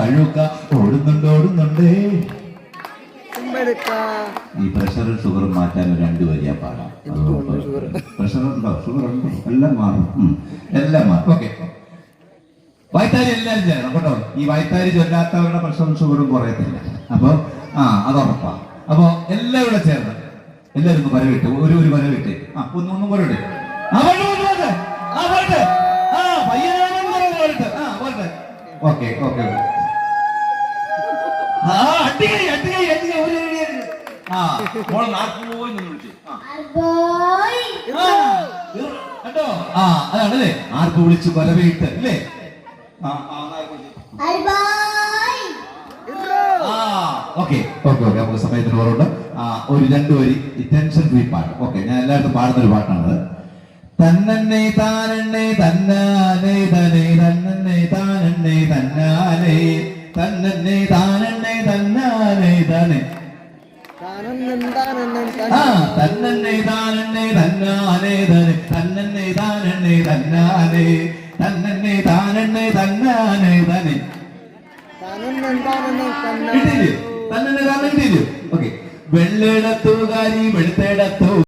കഴുക ഓടുന്നുണ്ട്. ഈ പ്രഷറും ഷുഗറും മാറ്റാൻ 2 വരിയാ പാടാം. പ്രഷർ ഉണ്ടോ, ഷുഗർ ഉണ്ടോ, എല്ലാം മാറും. എല്ലാം മാറും. ഓക്കെ, വൈത്താരി എല്ലാവരും ചെയ്യണം കേട്ടോ. ഈ വൈത്താരി ചൊല്ലാത്തവരുടെ പ്രഷറും ഷുഗറും കുറയത്തില്ല. അപ്പൊ അതുറപ്പാ. അപ്പൊ എല്ലാവരും ചേർന്ന് എല്ലാവരും വരവിട്ട് ഒരു വരവിട്ട് ഒന്നും വരവിട്ട് ഓക്കെ ഓക്കെ. അതാണല്ലേ ആർക്ക് വിളിച്ചു വരവേറ്റ് അല്ലേ. ഓക്കെ ഓക്കെ ഓക്കെ, നമുക്ക് സമയത്തിന് കുറവുണ്ട്. ഒരു 2 വരി ടെൻഷൻ ഫ്രീ പാട്ട്. ഓക്കെ, ഞാൻ എല്ലായിടത്തും പാടുന്നൊരു പാട്ടാണത്. തന്നന്നെ താനന്നെ തന്നാനെ തനെ തന്നന്നെ താനന്നെ തന്നാനെ തന്നന്നെ താനന്നെ തന്നാനെ തനെ തന്നന്നെ താനന്നെ തന്നാനെ തനെ തന്നന്നെ താനന്നെ തന്നാനെ തന്നന്നെ താനന്നെ തന്നാനെ തനെ തന്നെ. ഓക്കെ, വെള്ളിടത്തുകാരി വെളുത്തേടത്തു